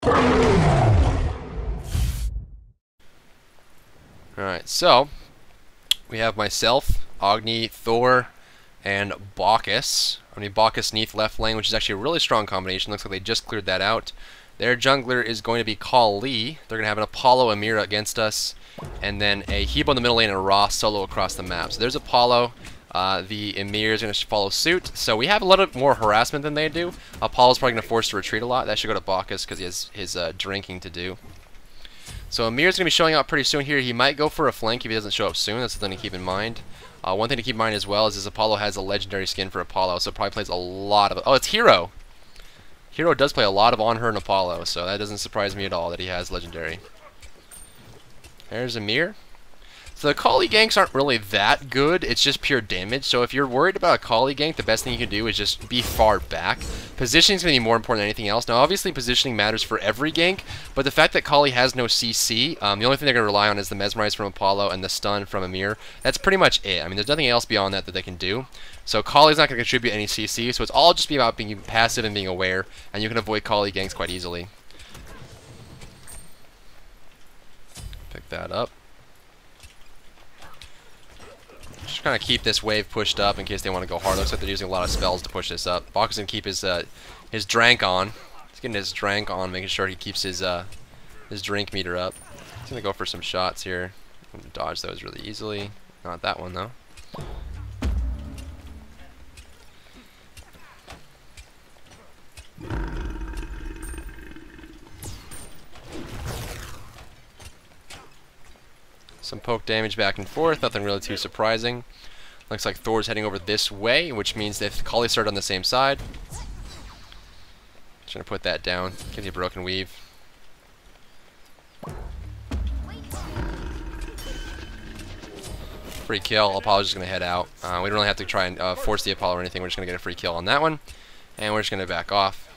Alright, so we have myself, Agni, Thor, and Bacchus. Bacchus, Neith left lane, which is actually a really strong combination. Looks like they just cleared that out. Their jungler is going to be Kali. They're going to have an Apollo Ymir against us, and then a Hebo in the middle lane and a Ra solo across the map. So there's Apollo. The Ymir is going to follow suit. So we have a little bit more harassment than they do. Apollo's probably going to force to retreat a lot. That should go to Bacchus because he has his drinking to do. So Ymir's going to be showing up pretty soon here. He might go for a flank if he doesn't show up soon. That's something to keep in mind. One thing to keep in mind as well is Apollo has a legendary skin for Apollo, so probably plays a lot of... Oh, it's Hero! Hero does play a lot of On Her and Apollo, so that doesn't surprise me at all that he has legendary. There's Ymir. So the Kali ganks aren't really that good, it's just pure damage. So if you're worried about a Kali gank, the best thing you can do is just be far back. Positioning is going to be more important than anything else. Now obviously positioning matters for every gank, but the fact that Kali has no CC, the only thing they're going to rely on is the Mesmerize from Apollo and the Stun from Ymir. That's pretty much it. I mean, there's nothing else beyond that they can do. So Kali's not going to contribute any CC, so it's all just about being passive and being aware, and you can avoid Kali ganks quite easily. Pick that up. Just kind of keep this wave pushed up in case they want to go hard. Looks like they're using a lot of spells to push this up. Bacchus can keep his drank on. He's getting his drank on, making sure he keeps his drink meter up. He's gonna go for some shots here. Dodge those really easily. Not that one though. Some poke damage back and forth, nothing really too surprising. Looks like Thor's heading over this way, which means that Kali started on the same side. Just gonna put that down. Gives you a broken weave. Free kill. Apollo's just gonna head out. We don't really have to try and force the Apollo or anything. We're just gonna get a free kill on that one, and we're just gonna back off.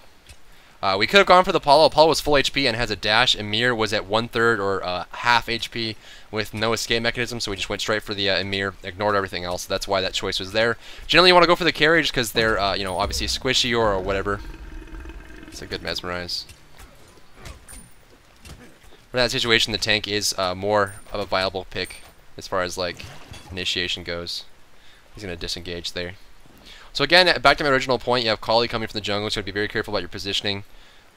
We could have gone for the Apollo. Apollo was full HP and has a dash. Ymir was at 1/3 or half HP with no escape mechanism, so we just went straight for the Ymir, ignored everything else. That's why that choice was there. Generally, you want to go for the carry just because they're, you know, obviously squishy or whatever. It's a good mesmerize. For that situation, the tank is more of a viable pick as far as like initiation goes. He's gonna disengage there. So again, back to my original point, you have Kali coming from the jungle, so you have to be very careful about your positioning.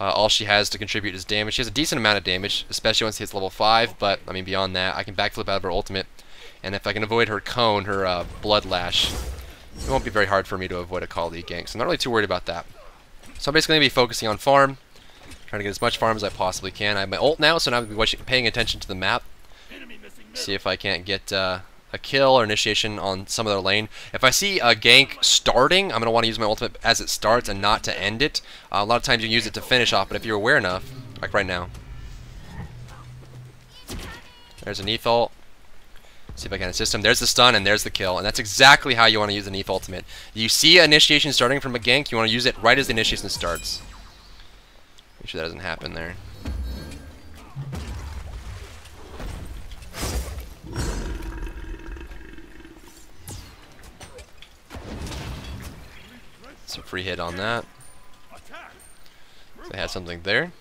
All she has to contribute is damage. She has a decent amount of damage, especially once she hits level 5, but I mean beyond that, I can backflip out of her ultimate, and if I can avoid her cone, her blood lash, it won't be very hard for me to avoid a Kali gank, so I'm not really too worried about that. So I'm basically going to be focusing on farm, trying to get as much farm as I possibly can. I have my ult now, so now I'm going to be paying attention to the map, see if I can't get a kill or initiation on some of their lane. If I see a gank starting, I'm going to want to use my ultimate as it starts and not to end it. A lot of times you use it to finish off, but if you're aware enough, like right now. There's a Neith ult. See if I can assist him. There's the stun and there's the kill, and that's exactly how you want to use the Neith ultimate. You see initiation starting from a gank, you want to use it right as the initiation starts. Make sure that doesn't happen there. Some free hit on that. So they had something there.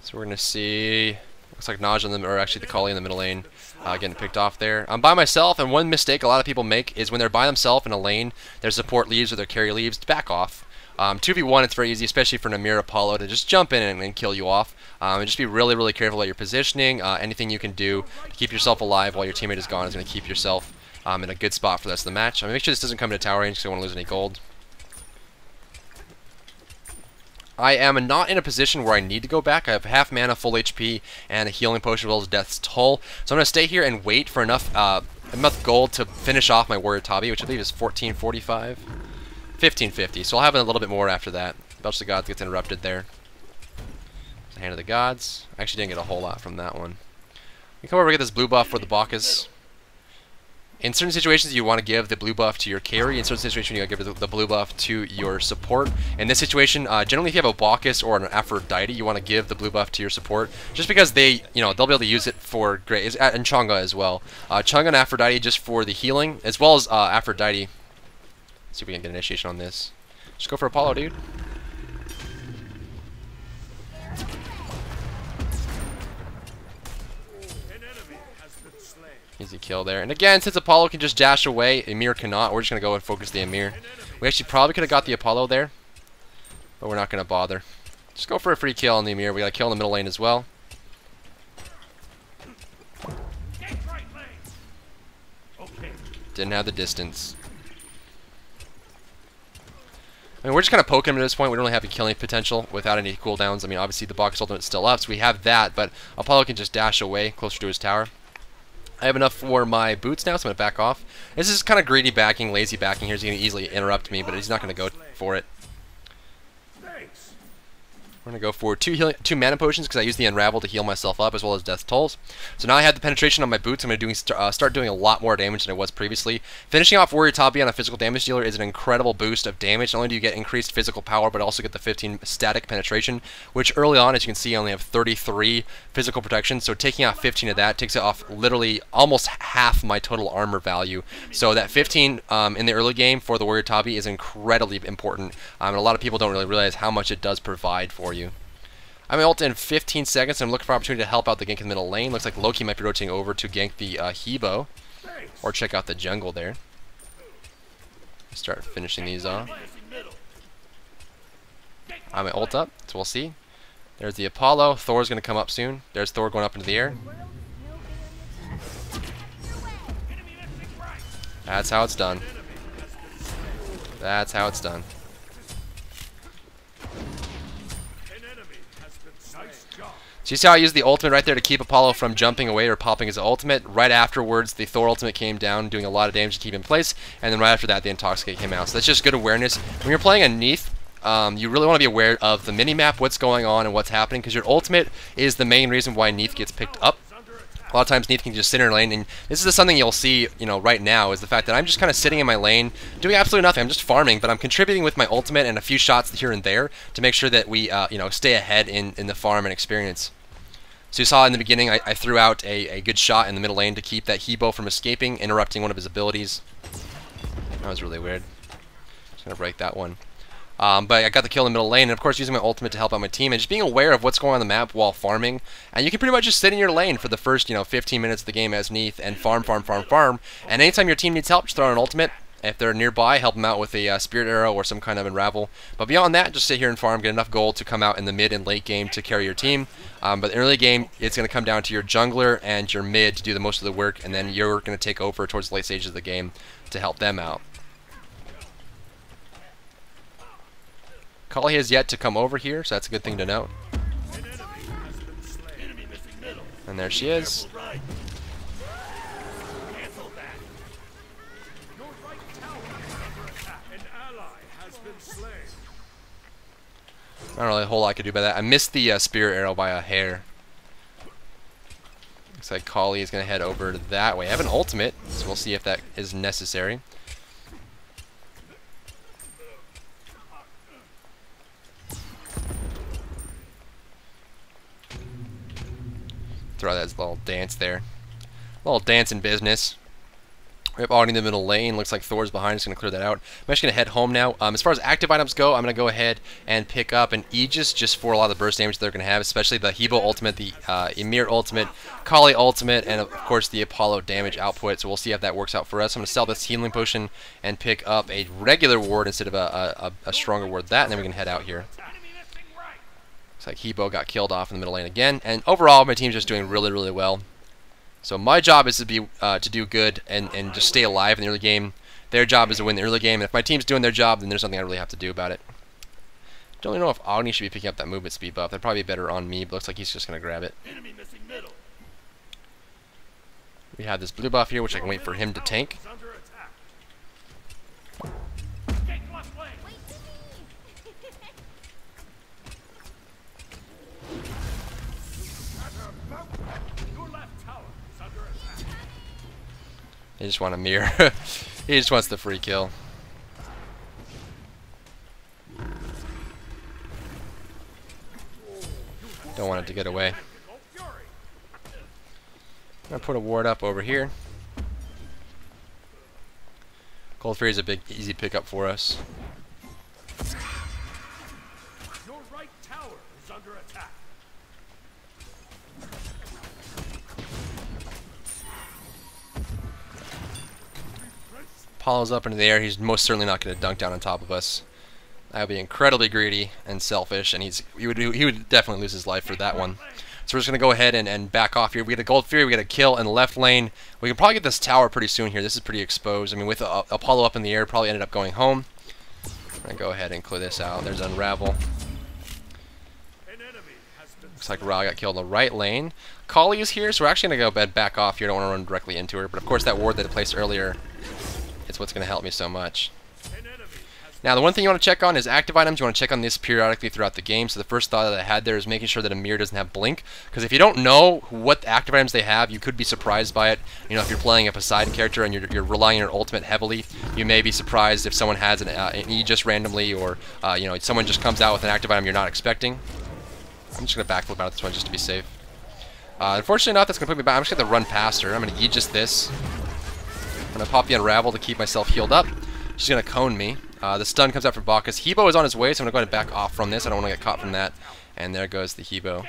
So we're gonna see. Looks like Naj on them, or actually the Kali in the middle lane, getting picked off there. I'm by myself, and one mistake a lot of people make is when they're by themselves in a lane, their support leaves or their carry leaves, back off. 2v1, it's very easy, especially for an Ymir Apollo, to just jump in and kill you off. And just be really, really careful about your positioning. Anything you can do to keep yourself alive while your teammate is gone is going to keep yourself in a good spot for the rest of the match. Make sure this doesn't come into tower range because I don't want to lose any gold. I am not in a position where I need to go back. I have half mana, full HP, and a healing potion as well as Death's Toll. So I'm going to stay here and wait for enough gold to finish off my Warrior Tabi, which I believe is 1445. 1550. So I'll have a little bit more after that. Belch of the Gods gets interrupted there. Hand of the Gods. I actually didn't get a whole lot from that one. We come over and get this blue buff for the Bacchus. In certain situations, you want to give the blue buff to your carry. In certain situations, you want to give the blue buff to your support. In this situation, generally, if you have a Bacchus or an Aphrodite, you want to give the blue buff to your support, just because they, they'll be able to use it for great, and Chang'e as well. Chang'e and Aphrodite just for the healing, as well as Aphrodite. Let's see if we can get initiation on this. Just go for Apollo, dude. Easy kill there. And again, since Apollo can just dash away, Ymir cannot. We're just going to go and focus the Ymir. We actually probably could have got the Apollo there, but we're not going to bother. Just go for a free kill on the Ymir. We got a kill in the middle lane as well. Didn't have the distance. I mean, we're just kind of poking him at this point. We don't really have a killing potential without any cooldowns. I mean, obviously the Bacchus ultimate is still up, so we have that, but Apollo can just dash away closer to his tower. I have enough for my boots now, so I'm going to back off. This is kind of greedy backing, lazy backing here. He's going to easily interrupt me, but he's not going to go for it. We're going to go for two mana potions because I use the Unravel to heal myself up as well as Death Tolls. So now I have the penetration on my boots. I'm going to start doing a lot more damage than I was previously. Finishing off Warrior Tabi on a physical damage dealer is an incredible boost of damage. Not only do you get increased physical power, but also get the 15 static penetration, which early on, as you can see, I only have 33 physical protection. So taking out 15 of that takes it off literally almost half my total armor value. So that 15 in the early game for the Warrior Tabi is incredibly important. And a lot of people don't really realize how much it does provide for you. I'm ult in 15 seconds, and I'm looking for opportunity to help out the gank in the middle lane. Looks like Loki might be rotating over to gank the Hebo, or check out the jungle there. Start finishing these off. I'm at ult up, so we'll see. There's the Apollo. Thor's going to come up soon. There's Thor going up into the air. That's how it's done. That's how it's done. So you see how I used the ultimate right there to keep Apollo from jumping away or popping his ultimate. Right afterwards, the Thor ultimate came down, doing a lot of damage to keep him in place. And then right after that, the Intoxicate came out. So that's just good awareness. When you're playing a Neith, you really want to be aware of the minimap, what's going on and what's happening, because your ultimate is the main reason why Neith gets picked up. A lot of times Neith can just sit in her lane, and this is something you'll see, right now, is the fact that I'm just kind of sitting in my lane, doing absolutely nothing. I'm just farming, but I'm contributing with my ultimate and a few shots here and there to make sure that we, stay ahead in the farm and experience. So you saw in the beginning, I threw out a good shot in the middle lane to keep that Hebo from escaping, interrupting one of his abilities. That was really weird. Just gonna break that one. But I got the kill in the middle lane, and of course using my ultimate to help out my team, and just being aware of what's going on the map while farming. And you can pretty much just sit in your lane for the first, 15 minutes of the game as Neith and farm. And anytime your team needs help, just throw out an ultimate. If they're nearby, help them out with a Spirit Arrow or some kind of Unravel. But beyond that, just sit here and farm, get enough gold to come out in the mid and late game to carry your team. But in the early game, it's going to come down to your jungler and your mid to do the most of the work, and then you're going to take over towards the late stages of the game to help them out. Kali has yet to come over here, so that's a good thing to note. And there she is. Not really a whole lot I could do by that. I missed the Spirit Arrow by a hair. Looks like Kali is going to head over that way. I have an ultimate, so we'll see if that is necessary. Throw that little dance there. A little dance in business. We have Agni in the middle lane. Looks like Thor's behind. Just going to clear that out. I'm actually going to head home now. As far as active items go, I'm going to go ahead and pick up an Aegis just for a lot of the burst damage they're going to have, especially the Hebo ultimate, the Ymir ultimate, Kali ultimate, and of course the Apollo damage output. So we'll see if that works out for us. I'm going to sell this healing potion and pick up a regular ward instead of a stronger ward. And then we can head out here. Looks like Hebo got killed off in the middle lane again. And overall, my team's just doing really, really well. So my job is to do good and just stay alive in the early game. Their job is to win the early game. And if my team's doing their job, then there's nothing I really have to do about it. Don't really know if Agni should be picking up that movement speed buff. That'd probably be better on me, but looks like he's just going to grab it. We have this blue buff here, which I can wait for him to tank. He just wants a mirror. He just wants the free kill. Don't want it to get away. I'm gonna put a ward up over here. Cold Fury is a big, easy pickup for us. Your right tower is under attack. Apollo's up into the air. He's most certainly not going to dunk down on top of us. That would be incredibly greedy and selfish, and he would definitely lose his life for that one. So we're just going to go ahead and back off here. We get a Gold Fury, we get a kill in the left lane. We can probably get this tower pretty soon here. This is pretty exposed. I mean, with Apollo up in the air, probably ended up going home. I'm going to go ahead and clear this out. There's Unravel. Looks like Ra got killed in the right lane. Kali is here, so we're actually going to go back off here. I don't want to run directly into her. But of course, that ward that I placed earlier is what's going to help me so much. Now, the one thing you want to check on is active items. You want to check on this periodically throughout the game. So the first thought that I had there is making sure that Ymir doesn't have Blink. Because if you don't know what active items they have, you could be surprised by it. You know, if you're playing a Poseidon character and you're relying on your ultimate heavily, you may be surprised if someone has an E just randomly, or you know, someone just comes out with an active item you're not expecting. I'm just going to backflip out of this one just to be safe. Unfortunately not, that's going to put me back. I'm just going to run past her. I'm going to Aegis this. I'm going to pop the Unravel to keep myself healed up. She's going to cone me. The stun comes out from Bacchus. Hebo is on his way, so I'm going to go ahead and back off from this. I don't want to get caught from that. And there goes the Hebo.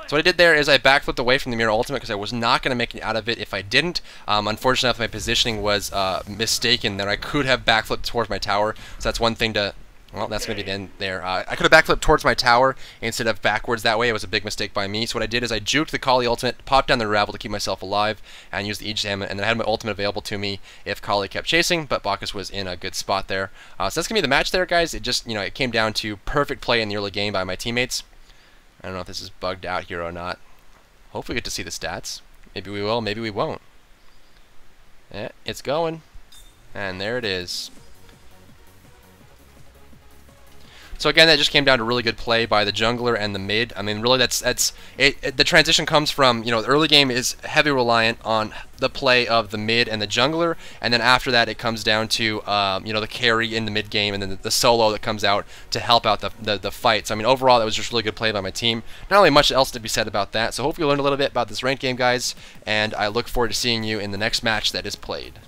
So what I did there is I backflipped away from the Ymir ultimate because I was not going to make it out of it if I didn't. Unfortunately enough, my positioning was mistaken there. I could have backflipped towards my tower, so that's one thing to... Well, that's going to be the end there. I could have backflipped towards my tower instead of backwards that way. It was a big mistake by me. So what I did is I juked the Kali ultimate, popped down the Unravel to keep myself alive, and used the Aegis Hammer, and then I had my ultimate available to me if Kali kept chasing, but Bacchus was in a good spot there. So that's going to be the match there, guys. It just, you know, it came down to perfect play in the early game by my teammates. I don't know if this is bugged out here or not. Hopefully we get to see the stats. Maybe we will, maybe we won't. Yeah, it's going. And there it is. So again, that just came down to really good play by the jungler and the mid. I mean, really, the transition comes from, you know, the early game is heavy reliant on the play of the mid and the jungler, and then after that, it comes down to, you know, the carry in the mid game, and then the solo that comes out to help out the fight. So I mean, overall, that was just really good play by my team. Not really much else to be said about that. So hopefully you learned a little bit about this ranked game, guys, and I look forward to seeing you in the next match that is played.